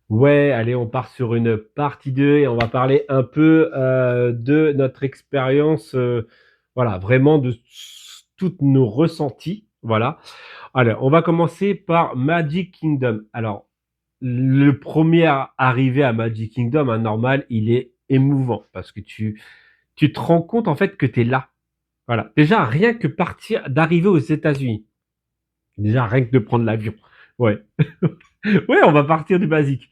Ouais, allez, on part sur une partie 2 et on va parler un peu de notre expérience, voilà, vraiment de toutes nos ressentis, voilà. Alors, on va commencer par Magic Kingdom. Alors, le premier arrivé à Magic Kingdom, hein, normal, il est émouvant parce que tu te rends compte en fait que tu es là. Voilà. Déjà, rien que d'arriver aux États-Unis. Déjà, rien que de prendre l'avion. Ouais. Ouais, on va partir du basique.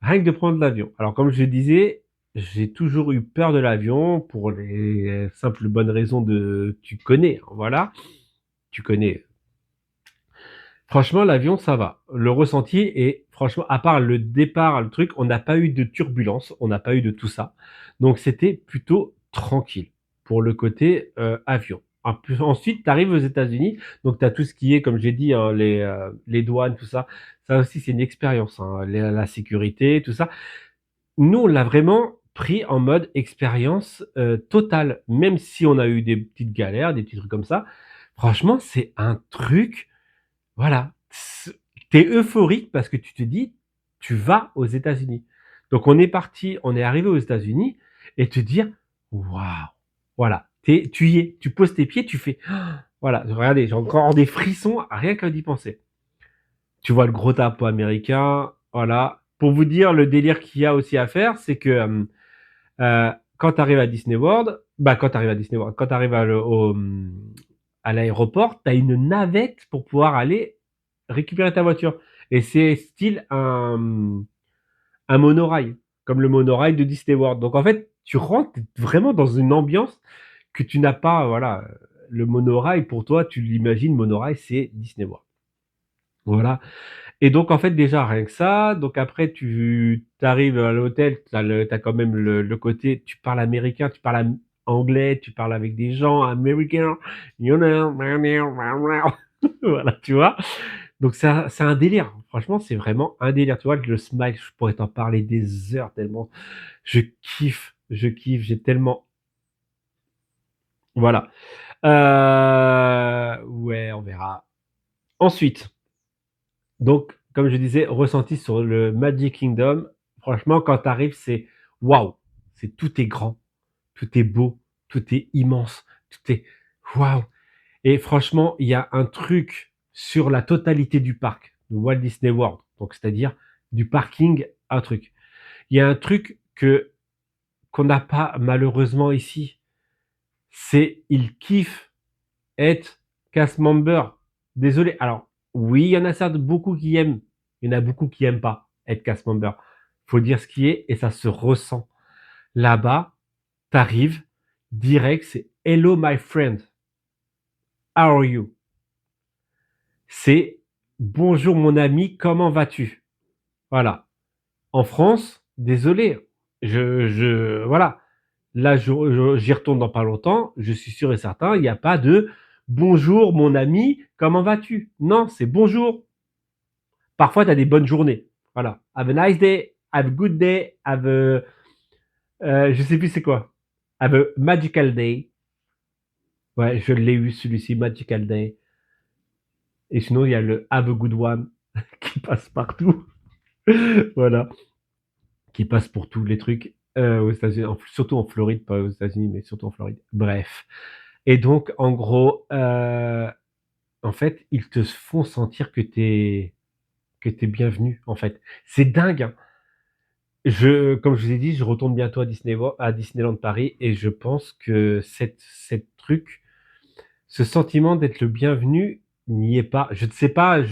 Rien que de prendre l'avion. Alors, comme je disais, j'ai toujours eu peur de l'avion pour les simples bonnes raisons de tu connais, hein, voilà. Tu connais. Franchement, l'avion, ça va. Le ressenti est, franchement, à part le départ, le truc, on n'a pas eu de turbulence, on n'a pas eu de tout ça. Donc, c'était plutôt tranquille pour le côté avion. Ensuite, tu arrives aux États-Unis, donc tu as tout ce qui est, comme j'ai dit, hein, les douanes, tout ça. Ça aussi, c'est une expérience, hein, la sécurité, tout ça. Nous, on l'a vraiment pris en mode expérience totale, même si on a eu des petites galères, des petits trucs comme ça. Franchement, c'est un truc, voilà, t'es euphorique parce que tu te dis, tu vas aux États-Unis. Donc on est parti, on est arrivé aux États-Unis et te dire, waouh, voilà, tu y es, tu poses tes pieds, tu fais, voilà, regardez, j'ai encore des frissons rien qu'à d'y penser. Tu vois le gros drapeau américain, voilà. Pour vous dire le délire qu'il y a aussi à faire, c'est que quand tu arrives à Disney World, bah quand tu arrives à Disney World, quand tu arrives à l'aéroport, tu as une navette pour pouvoir aller récupérer ta voiture. Et c'est style un monorail, comme le monorail de Disney World. Donc en fait, tu rentres vraiment dans une ambiance que tu n'as pas. Voilà, le monorail pour toi, tu l'imagines, monorail, c'est Disney World. Voilà. Et donc en fait déjà rien que ça, donc après tu arrives à l'hôtel, t'as quand même le côté, tu parles américain, tu parles anglais, tu parles avec des gens américains, you know, voilà, tu vois. Donc c'est un délire. Franchement, c'est vraiment un délire. Tu vois, le smile, je pourrais t'en parler des heures tellement je kiffe, j'ai tellement, voilà. Ouais, on verra. Ensuite, donc, comme je disais, ressenti sur le Magic Kingdom, franchement, quand tu arrives, c'est waouh, c'est tout est grand, tout est beau, tout est immense, tout est waouh. Et franchement, il y a un truc sur la totalité du parc de Walt Disney World, donc c'est-à-dire du parking, un truc. Il y a un truc que qu'on n'a pas malheureusement ici, c'est ils kiffent être cast member. Désolé. Alors, oui, il y en a certes beaucoup qui aiment. Il y en a beaucoup qui aiment pas être cast member. Faut dire ce qui est et ça se ressent. Là-bas, t'arrives, direct, c'est Hello my friend. How are you? C'est bonjour mon ami, comment vas-tu? Voilà. En France, désolé. Voilà. Là, j'y retourne dans pas longtemps. Je suis sûr et certain, il n'y a pas de bonjour mon ami, comment vas-tu? Non, c'est bonjour. Parfois, tu as des bonnes journées. Voilà. Have a nice day, have a good day, je sais plus c'est quoi. Have a magical day. Ouais, je l'ai eu celui-ci, magical day. Et sinon, il y a le have a good one qui passe partout. Voilà. Qui passe pour tous les trucs aux États-Unis, surtout en Floride, pas aux États-Unis, mais surtout en Floride. Bref. Et donc, en gros, en fait, ils te font sentir que t'es bienvenu. En fait, c'est dingue, hein. Comme je vous ai dit, je retourne bientôt à Disneyland Paris et je pense que cette truc, ce sentiment d'être le bienvenu n'y est pas. Je ne sais pas,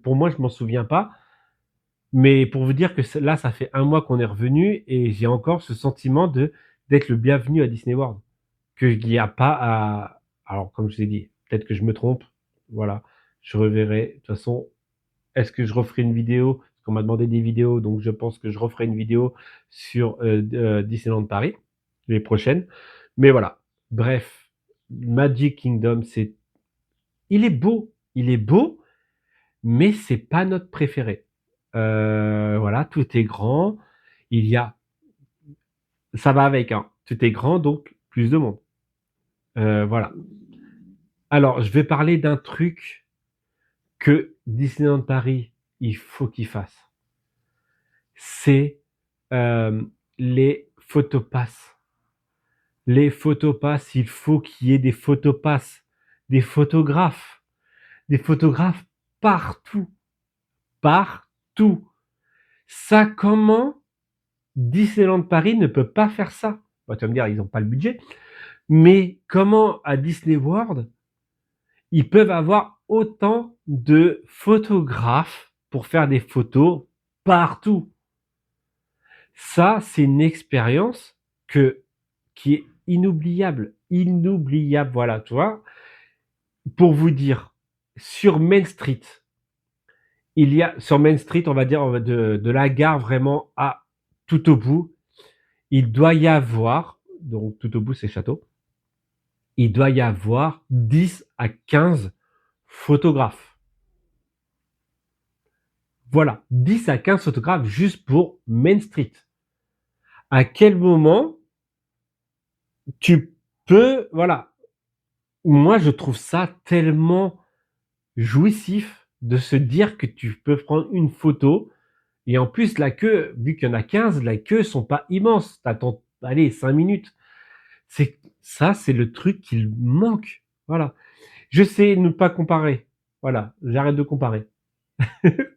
pour moi, je m'en souviens pas. Mais pour vous dire que là, ça fait un mois qu'on est revenu et j'ai encore ce sentiment d'être le bienvenu à Disney World. Qu'il n'y a pas à, alors, comme je vous ai dit, peut-être que je me trompe. Voilà. Je reverrai. De toute façon, est-ce que je referai une vidéo? Parce qu'on m'a demandé des vidéos, donc je pense que je referai une vidéo sur Disneyland Paris, les prochaines. Mais voilà. Bref, Magic Kingdom, il est beau, mais c'est pas notre préféré. Voilà, tout est grand. Il y a, ça va avec, hein. Tout est grand, donc plus de monde. Voilà. Alors, je vais parler d'un truc que Disneyland Paris, il faut qu'il fasse. c'est les photopasses. Les photopasses, il faut qu'il y ait des photopasses, des photographes partout, partout. Ça, comment Disneyland Paris ne peut pas faire ça? Bah, tu vas me dire, ils n'ont pas le budget. Mais comment à Disney World, ils peuvent avoir autant de photographes pour faire des photos partout? Ça, c'est une expérience qui est inoubliable. Inoubliable, voilà, tu vois. Pour vous dire, sur Main Street, sur Main Street, on va dire, de la gare vraiment à tout au bout, il doit y avoir, donc tout au bout c'est Château, il doit y avoir 10 à 15 photographes. Voilà, 10 à 15 photographes juste pour Main Street. À quel moment tu peux, voilà, moi je trouve ça tellement jouissif de se dire que tu peux prendre une photo et en plus la queue, vu qu'il y en a 15, la queue sont pas immenses. T'attends, allez, 5 minutes. C'est le truc qu'il manque. Voilà. Je sais ne pas comparer. Voilà, j'arrête de comparer.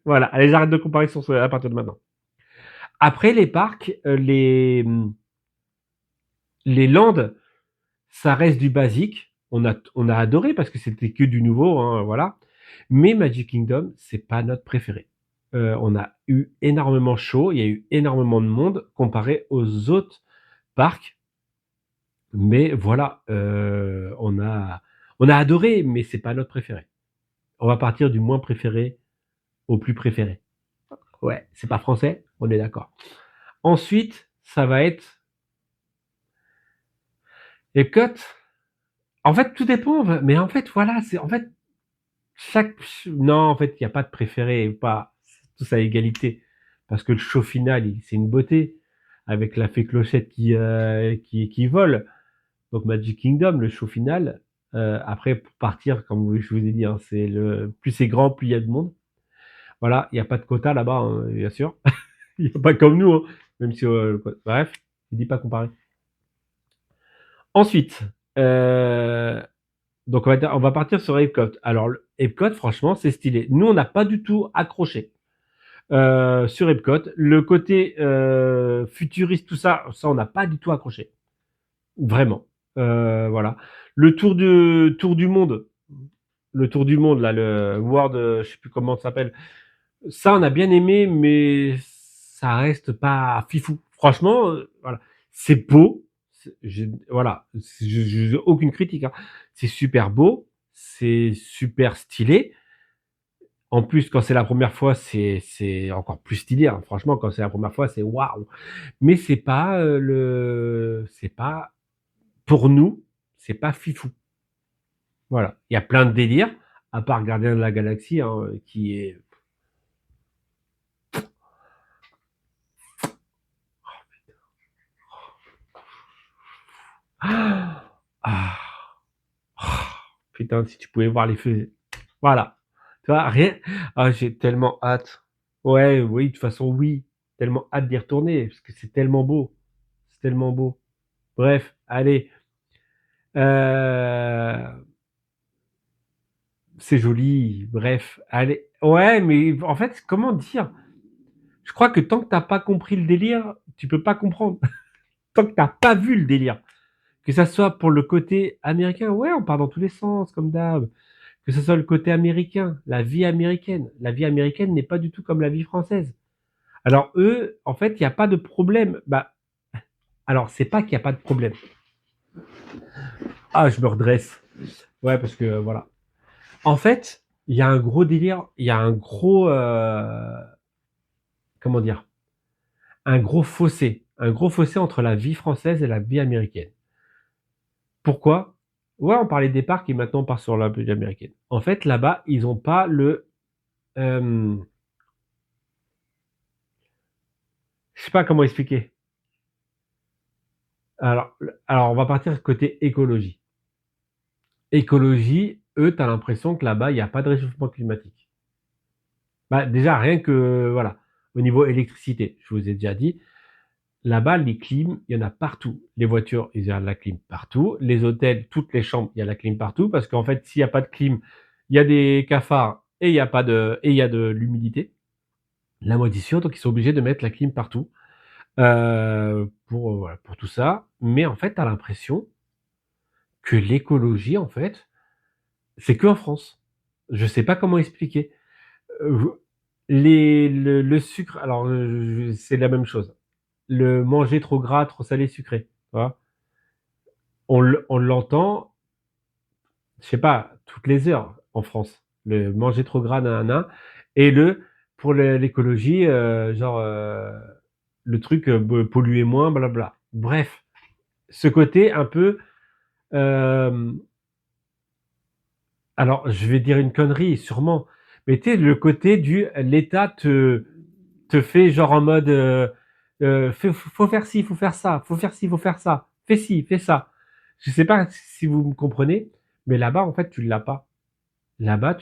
Voilà, allez, j'arrête de comparer à partir de maintenant. Après les parcs, les landes, ça reste du basique. On a adoré parce que c'était que du nouveau, hein, voilà. Mais Magic Kingdom, c'est pas notre préféré. On a eu énormément chaud, il y a eu énormément de monde comparé aux autres parcs. Mais voilà, on a adoré, mais c'est pas notre préféré. On va partir du moins préféré au plus préféré. Ouais, c'est pas français, on est d'accord. Ensuite, ça va être Epcot. En fait, tout dépend, mais en fait, voilà, c'est en fait chaque non, en fait, il y a pas de préféré, pas tous à égalité, parce que le show final, c'est une beauté avec la fée Clochette qui vole. Donc Magic Kingdom, le show final. Après, pour partir, comme je vous ai dit, hein, plus c'est grand, plus il y a de monde. Voilà, il n'y a pas de quota là-bas, hein, bien sûr. Il n'y a pas comme nous, hein, même si bref, je dis pas comparer. Ensuite, euh, donc on va partir sur Epcot. Alors Epcot, franchement, c'est stylé. Nous, on n'a pas du tout accroché sur Epcot. Le côté futuriste, tout ça, on n'a pas du tout accroché. Vraiment. Voilà. Tour du monde, là, le World, je sais plus comment ça s'appelle. Ça, on a bien aimé, mais ça reste pas fifou. Franchement, voilà, c'est beau. Voilà, j'ai aucune critique, hein. C'est super beau, c'est super stylé. En plus, quand c'est la première fois, c'est encore plus stylé, hein. Franchement, quand c'est la première fois, c'est waouh. Mais c'est pas pour nous, c'est pas fifou. Voilà, il y a plein de délires, à part Gardien de la Galaxie, hein, qui est ah, ah, putain, si tu pouvais voir les feux. Voilà. Tu vois, rien. Ah, j'ai tellement hâte. Ouais, oui, de toute façon, oui. Tellement hâte d'y retourner, parce que c'est tellement beau. C'est tellement beau. Bref, allez. Euh, c'est joli. Bref, allez. Ouais, mais en fait, comment dire? Je crois que tant que t'as pas compris le délire, tu peux pas comprendre. Tant que t'as pas vu le délire. Que ça soit pour le côté américain, ouais, on part dans tous les sens, comme d'hab. Que ce soit le côté américain, la vie américaine. La vie américaine n'est pas du tout comme la vie française. Alors eux, en fait, il n'y a pas de problème. Bah, alors c'est pas qu'il n'y a pas de problème. Ah, je me redresse. Ouais, parce que voilà. En fait, il y a un gros délire, il y a un gros, comment dire, un gros fossé entre la vie française et la vie américaine. Pourquoi? Ouais, on parlait des parcs et maintenant on part sur la vie américaine. En fait, là-bas, ils n'ont pas euh, je sais pas comment expliquer. Alors, on va partir côté écologie. Écologie, eux, tu as l'impression que là-bas, il n'y a pas de réchauffement climatique. Bah, déjà, rien que, voilà. au niveau électricité. Je vous ai déjà dit, là-bas, les clims, il y en a partout. Les voitures, il y a de la clim partout. Les hôtels, toutes les chambres, il y a de la clim partout. Parce qu'en fait, s'il n'y a pas de clim, il y a des cafards et il y a pas de, et il y a de l'humidité, la moisissure. Donc, ils sont obligés de mettre la clim partout voilà, pour tout ça. Mais en fait, tu as l'impression que l'écologie, en fait, c'est que en France. Je sais pas comment expliquer. Le sucre, alors c'est la même chose. Le manger trop gras, trop salé, sucré. Tu vois, on l'entend, je sais pas, toutes les heures en France. Le manger trop gras, nanana. Et pour l'écologie, genre, le truc, polluer moins, blabla. Bref, ce côté un peu, euh, alors je vais dire une connerie, sûrement, mais tu sais, le côté l'État te fait genre en mode, faut faire ci, faut faire ça, faut faire ci, faut faire ça, fais ci, fais ça. Je sais pas si vous me comprenez, mais là-bas, en fait, tu l'as pas. Là-bas,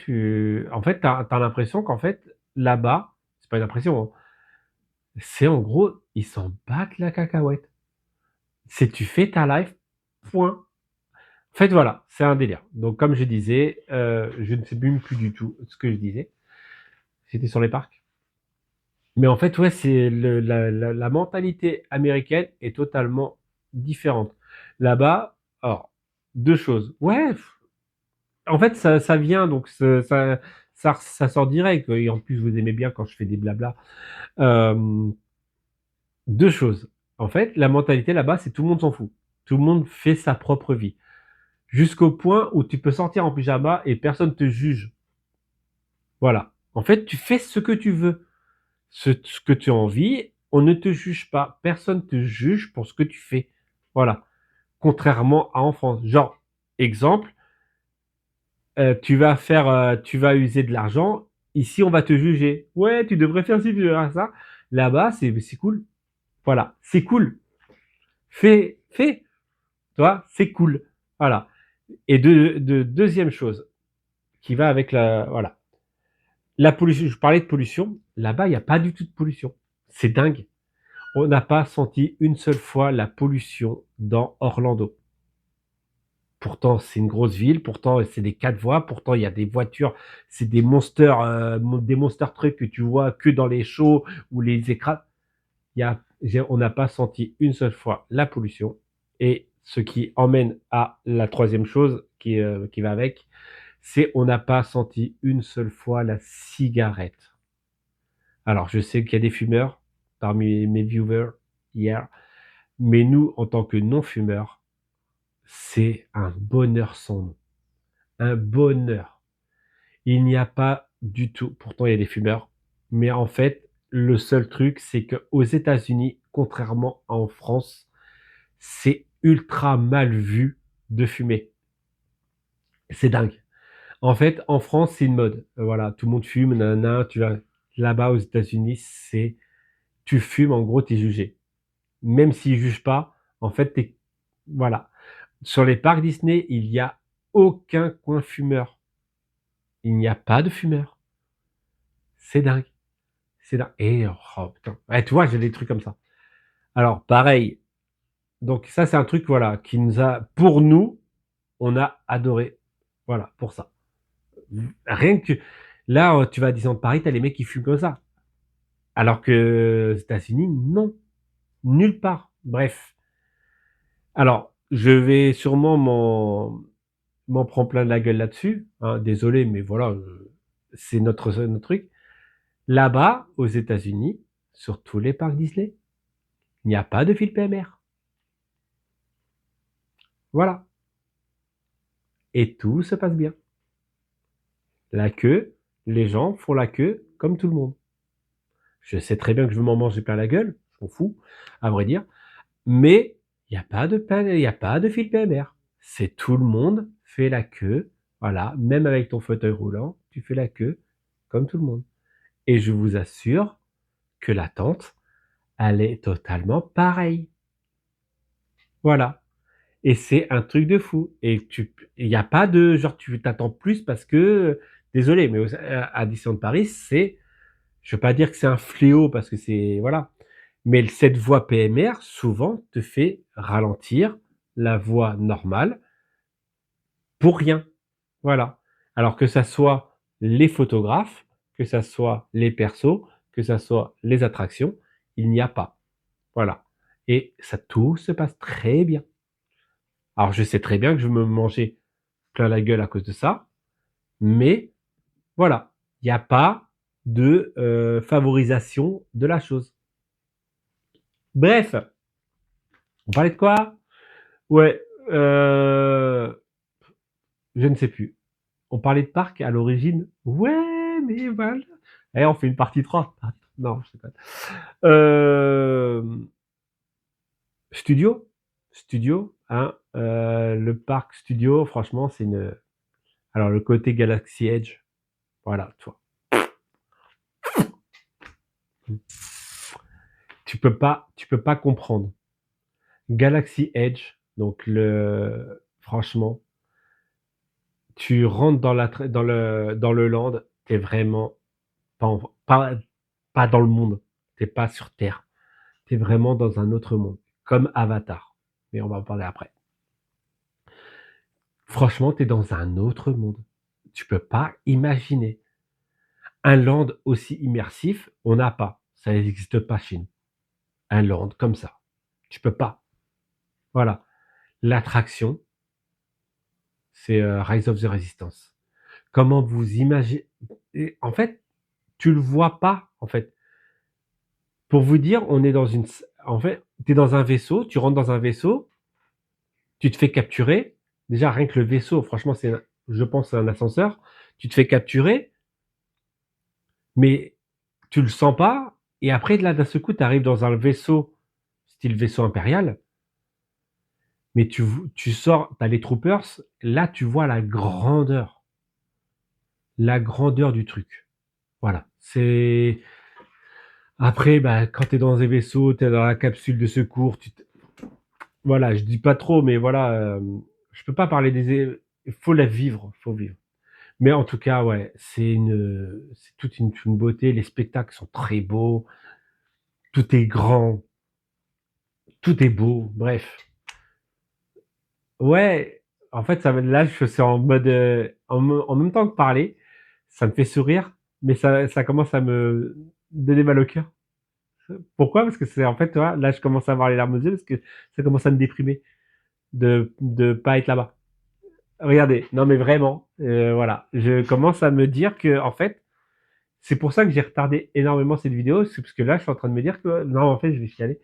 en fait, t'as l'impression qu'en fait, là-bas, c'est pas une impression, hein, c'est en gros, ils s'en battent la cacahuète. C'est tu fais ta life, point. En fait, voilà, c'est un délire. Donc, comme je disais, je ne sais même plus du tout ce que je disais. C'était sur les parcs. Mais en fait, ouais, c'est la mentalité américaine est totalement différente. Là-bas, alors, deux choses. Ouais, en fait, ça vient, donc ça sort direct. Et en plus, vous aimez bien quand je fais des blabla. Euh, Deux choses. En fait, la mentalité là-bas, c'est tout le monde s'en fout. Tout le monde fait sa propre vie. Jusqu'au point où tu peux sortir en pyjama et personne te juge. Voilà. En fait, tu fais ce que tu veux. Ce que tu as envie, on ne te juge pas. Personne te juge pour ce que tu fais. Voilà. Contrairement à en France. Genre, exemple, tu vas user de l'argent. Ici, on va te juger. Ouais, tu devrais faire ci, tu devrais faire ça. Là-bas, c'est cool. Voilà. C'est cool. Fais. Tu vois, c'est cool. Voilà. Et deuxième chose qui va avec voilà. La pollution, je parlais de pollution. Là-bas, il n'y a pas du tout de pollution. C'est dingue. On n'a pas senti une seule fois la pollution dans Orlando. Pourtant, c'est une grosse ville. Pourtant, c'est des 4 voies. Pourtant, il y a des voitures. C'est des monster trucks que tu vois que dans les shows ou les écrans. On n'a pas senti une seule fois la pollution. Et ce qui emmène à la troisième chose qui va avec, c'est on n'a pas senti une seule fois la cigarette. Alors, je sais qu'il y a des fumeurs parmi mes viewers hier, mais nous, en tant que non-fumeurs, c'est un bonheur sans nom. Un bonheur. Il n'y a pas du tout, pourtant il y a des fumeurs, mais en fait, le seul truc, c'est qu'aux États-Unis, contrairement à en France, c'est ultra mal vu de fumer. C'est dingue. En fait, en France, c'est une mode. Voilà, tout le monde fume, nanana, tu vas là-bas aux États-Unis, tu fumes, en gros, t'es jugé. Même s'ils jugent pas, en fait, voilà. Sur les parcs Disney, il n'y a aucun coin fumeur. Il n'y a pas de fumeur. C'est dingue. C'est dingue. Et, oh, putain. Ouais, tu vois, j'ai des trucs comme ça. Alors, pareil. Donc, ça, c'est un truc, voilà, pour nous, on a adoré. Voilà, pour ça. Rien que, là, tu vas à Disneyland Paris, t'as les mecs qui fument comme ça. Alors que, aux États-Unis, non. Nulle part. Bref. Alors, je vais sûrement m'en prendre plein de la gueule là-dessus. Hein, désolé, mais voilà, c'est notre truc. Là-bas, aux États-Unis, sur tous les parcs Disney, il n'y a pas de fil PMR. Voilà. Et tout se passe bien. La queue, les gens font la queue comme tout le monde. Je sais très bien que je veux m'en manger plein la gueule, je m'en fous, à vrai dire. Mais il n'y a pas de fil PMR. C'est tout le monde fait la queue. Voilà. Même avec ton fauteuil roulant, tu fais la queue comme tout le monde. Et je vous assure que l'attente, elle est totalement pareille. Voilà. Et c'est un truc de fou. Et il n'y a pas de genre tu t'attends plus parce que désolé, mais à Disneyland Paris, Je veux pas dire que c'est un fléau parce que c'est voilà, mais cette voie PMR souvent te fait ralentir la voie normale pour rien. Voilà. Alors que ça soit les photographes, que ça soit les persos, que ça soit les attractions, il n'y a pas. Voilà. Et ça tout se passe très bien. Alors je sais très bien que je vais me manger plein la gueule à cause de ça, mais voilà, il y a pas de, favorisation de la chose. Bref, on parlait de quoi? Ouais, je ne sais plus. On parlait de parc à l'origine? Ouais, mais voilà. Eh, on fait une partie 3. Non, je sais pas. Studio? Studio, hein, le parc studio, franchement, c'est une alors le côté Galaxy Edge, voilà, tu vois? Tu peux pas comprendre. Galaxy Edge, donc le franchement, tu rentres dans le land, tu es vraiment pas en pas pas dans le monde, tu es pas sur terre. Tu es vraiment dans un autre monde, comme Avatar, mais on va en parler après. Franchement, tu es dans un autre monde. Tu peux pas imaginer. Un land aussi immersif, on n'a pas. Ça n'existe pas chez nous. Un land comme ça. Tu peux pas. Voilà. L'attraction, c'est Rise of the Resistance. Comment vous imaginez. En fait, tu le vois pas, en fait. Pour vous dire, on est dans une. En fait, tu es dans un vaisseau, tu rentres dans un vaisseau, tu te fais capturer. Déjà, rien que le vaisseau, franchement, je pense, c'est un ascenseur. Tu te fais capturer, mais tu le sens pas. Et après, là, d'un seul coup, tu arrives dans un vaisseau, style vaisseau impérial, mais tu sors, tu as les troopers, là, tu vois la grandeur du truc. Voilà. C'est. Après, bah, quand tu es dans un vaisseau, tu es dans la capsule de secours, voilà, je dis pas trop, mais voilà, je peux pas parler il faut la vivre, faut vivre. Mais en tout cas, ouais, c'est toute une beauté. Les spectacles sont très beaux, tout est grand, tout est beau. Bref, ouais, en fait, là, je suis en mode, en même temps que parler, ça me fait sourire, mais ça commence à me donner mal au cœur. Pourquoi? Parce que c'est en fait, tu vois, là, je commence à avoir les larmes aux yeux parce que ça commence à me déprimer de pas être là-bas. Regardez, non mais vraiment, voilà, je commence à me dire que en fait, c'est pour ça que j'ai retardé énormément cette vidéo, c'est parce que là, je suis en train de me dire que non, en fait, je vais chialer.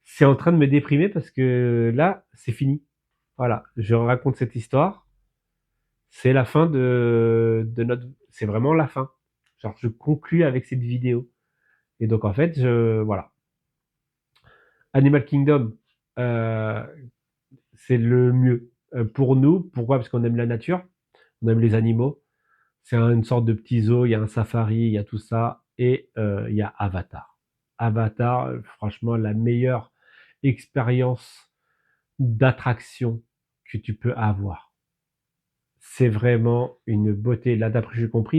C'est en train de me déprimer parce que là, c'est fini. Voilà, je raconte cette histoire. C'est la fin de notre. C'est vraiment la fin. Genre, je conclus avec cette vidéo. Et donc, en fait, voilà. Animal Kingdom, euh, c'est le mieux pour nous. Pourquoi? Parce qu'on aime la nature, on aime les animaux. C'est une sorte de petit zoo, il y a un safari, il y a tout ça, et il y a Avatar. Avatar, franchement, la meilleure expérience d'attraction que tu peux avoir. C'est vraiment une beauté. Là, d'après ce que j'ai compris,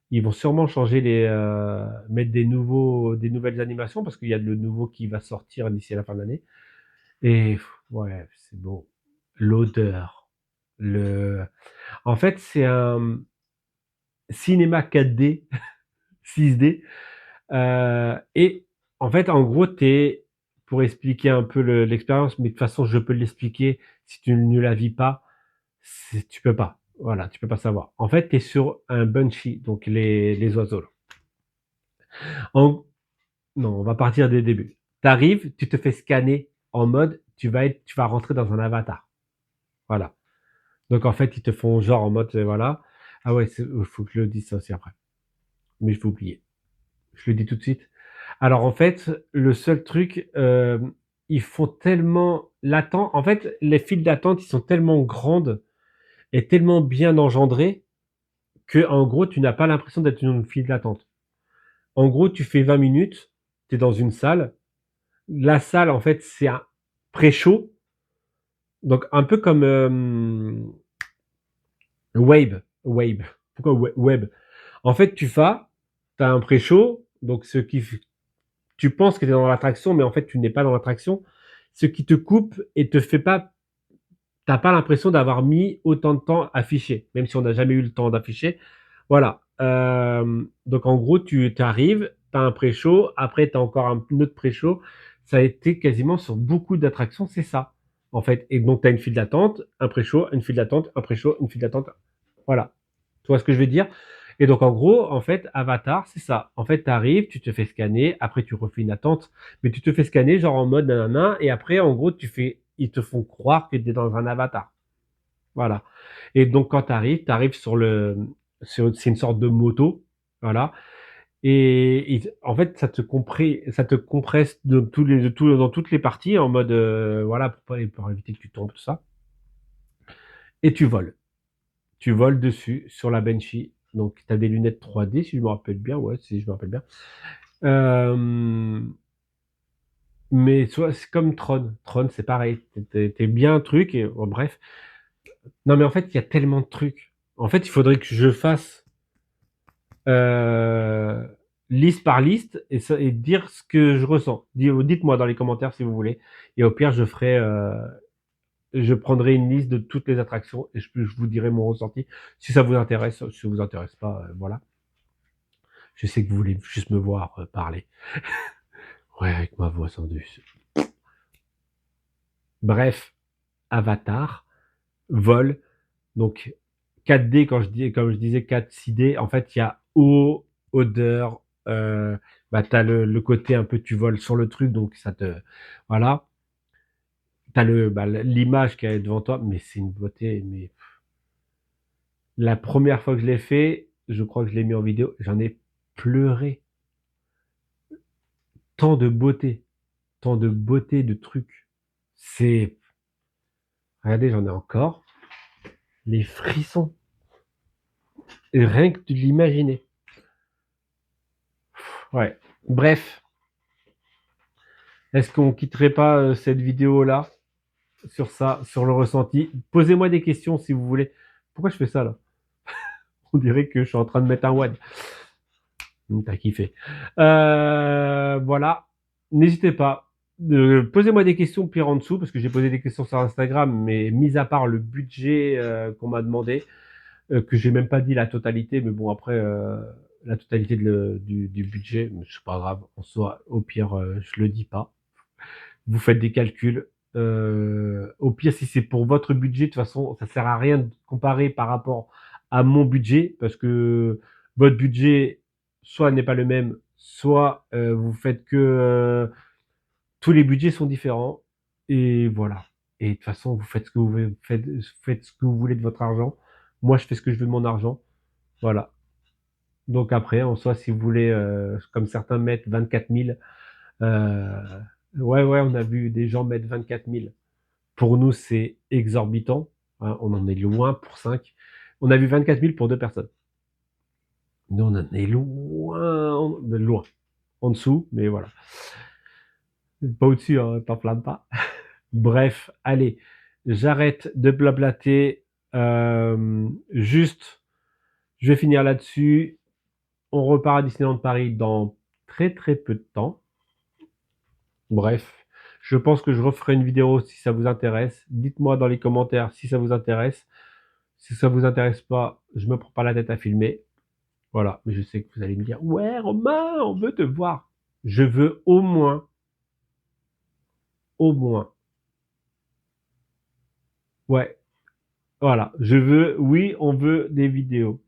ils vont sûrement changer mettre des nouvelles animations parce qu'il y a le nouveau qui va sortir d'ici à la fin de l'année. Et ouais, c'est beau. L'odeur, en fait, c'est un cinéma 4D 6D. Et en fait, en gros, pour expliquer un peu l'expérience, mais de toute façon, je peux l'expliquer si tu ne la vis pas, tu peux pas. Voilà, tu peux pas savoir. En fait, tu es sur un Banshee, donc les oiseaux. Là. En- non, on va partir des débuts. Tu arrives, tu te fais scanner en mode, tu vas rentrer dans un avatar. Voilà. Donc en fait, ils te font genre en mode, voilà. Ah ouais, il faut que je le dise ça aussi après. Mais je vais oublier. Je le dis tout de suite. Alors en fait, le seul truc, ils font tellement l'attente. En fait, les files d'attente, ils sont tellement grandes et tellement bien engendrées que en gros, tu n'as pas l'impression d'être dans une file d'attente. En gros, tu fais 20 minutes, tu es dans une salle. La salle, en fait, c'est un pré-show, donc un peu comme Wave. Wave. Pourquoi Web? En fait, tu vas, tu as un pré-show, donc tu penses que tu es dans l'attraction, mais en fait, tu n'es pas dans l'attraction. Ce qui te coupe et te fait pas, t'as pas l'impression d'avoir mis autant de temps affiché, même si on n'a jamais eu le temps d'afficher. Voilà. Donc en gros, tu arrives, tu as un pré-show, après tu as encore un autre pré-show. Ça a été quasiment sur beaucoup d'attractions, c'est ça, en fait. Et donc tu as une file d'attente, un pré-show, une file d'attente, un pré-show, une file d'attente. Voilà. Tu vois ce que je veux dire? Et donc en gros, en fait, Avatar, c'est ça. En fait, tu arrives, tu te fais scanner, après tu refais une attente, mais tu te fais scanner genre en mode nanana, et après en gros, ils te font croire que tu es dans un avatar. Voilà. Et donc quand tu arrives c'est une sorte de moto, voilà. Et en fait, ça te compresse dans toutes les parties en mode, voilà, pour éviter que tu tombes, tout ça. Et tu voles. Tu voles dessus, sur la Banshee. Donc, tu as des lunettes 3D, si je me rappelle bien. Ouais, si je me rappelle bien. Mais soit c'est comme Tron. Tron, c'est pareil. T'es bien un truc et bon, bref. Non, mais en fait, il y a tellement de trucs. En fait, il faudrait que je fasse euh, liste par liste et dire ce que je ressens. Dites-moi dans les commentaires si vous voulez. Et au pire, je prendrai une liste de toutes les attractions et je vous dirai mon ressenti. Si ça vous intéresse, si ça vous intéresse pas, voilà. Je sais que vous voulez juste me voir parler. Ouais, avec ma voix sans dessus. Bref, Avatar, vol, donc 4D, comme je disais 4-6D, en fait, il y a eau, odeur, t'as le côté un peu, tu voles sur le truc, donc voilà. T'as l'image qui est devant toi, mais c'est une beauté, mais la première fois que je l'ai fait, je crois que je l'ai mis en vidéo, j'en ai pleuré. Tant de beauté, tant de beauté de trucs. C'est, regardez, j'en ai encore. Les frissons. Et rien que de l'imaginer. Ouais. Bref. Est-ce qu'on quitterait pas cette vidéo-là sur ça, sur le ressenti? Posez-moi des questions si vous voulez. Pourquoi je fais ça là? On dirait que je suis en train de mettre un one. T'as kiffé. Voilà. N'hésitez pas. Posez-moi des questions pire en dessous parce que j'ai posé des questions sur Instagram, mais mis à part le budget qu'on m'a demandé, que j'ai même pas dit la totalité, mais bon après la totalité du budget, mais c'est pas grave, en soi, au pire je le dis pas. Vous faites des calculs. Au pire, si c'est pour votre budget, de toute façon, ça sert à rien de comparer par rapport à mon budget, parce que votre budget soit n'est pas le même, soit vous faites que tous les budgets sont différents, et voilà. Et de toute façon, vous faites ce que faites ce que vous voulez de votre argent. Moi, je fais ce que je veux de mon argent. Voilà. Donc après, en soi, si vous voulez, comme certains mettent 24 000, ouais, on a vu des gens mettre 24 000. Pour nous, c'est exorbitant. Hein, on en est loin pour 5. On a vu 24 000 pour 2 personnes. Nous, on en est loin. En dessous, mais voilà. Pas au-dessus, hein, t'enflamme pas. Bref, allez, j'arrête de blablater. Juste, je vais finir là-dessus. On repart à Disneyland Paris dans très très peu de temps. Bref, je pense que je referai une vidéo si ça vous intéresse. Dites-moi dans les commentaires si ça vous intéresse. Si ça vous intéresse pas, je me prends pas la tête à filmer. Voilà, mais je sais que vous allez me dire, ouais Romain, on veut te voir. Je veux au moins, ouais, voilà, oui, on veut des vidéos.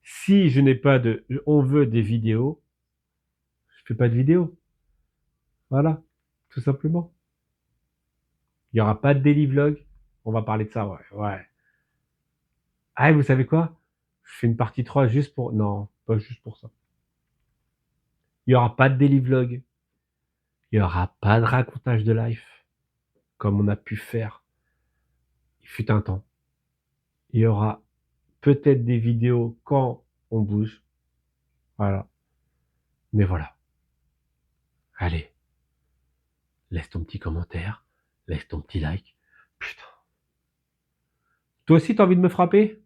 Si je n'ai pas on veut des vidéos, je fais pas de vidéos. Voilà, tout simplement. Il y aura pas de daily vlog. On va parler de ça, ouais. Ah, vous savez quoi? Je fais une partie 3 juste pour, non, pas juste pour ça. Il y aura pas de daily vlog. Il y aura pas de racontage de life, comme on a pu faire. Il fut un temps. Il y aura peut-être des vidéos quand on bouge. Voilà. Mais voilà. Allez. Laisse ton petit commentaire. Laisse ton petit like. Putain. Toi aussi, t'as envie de me frapper?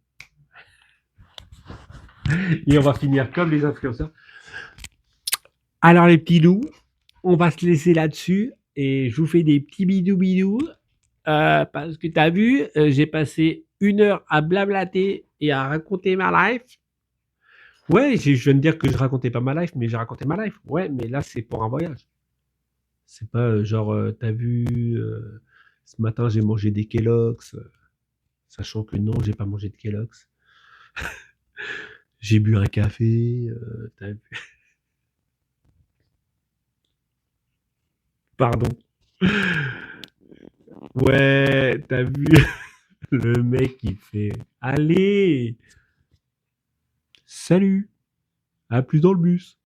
Et on va finir comme les influenceurs. Alors les petits loups, on va se laisser là-dessus et je vous fais des petits bidous bidous parce que tu as vu, j'ai passé 1 heure à blablater et à raconter ma life. Ouais, je viens de dire que je racontais pas ma life, mais j'ai raconté ma life. Ouais, mais là c'est pour un voyage. C'est pas genre, t'as vu, ce matin j'ai mangé des Kellogg's, sachant que non, j'ai pas mangé de Kellogg's. J'ai bu un café, t'as vu. Pardon. Ouais, t'as vu le mec il fait allez, salut, à plus dans le bus.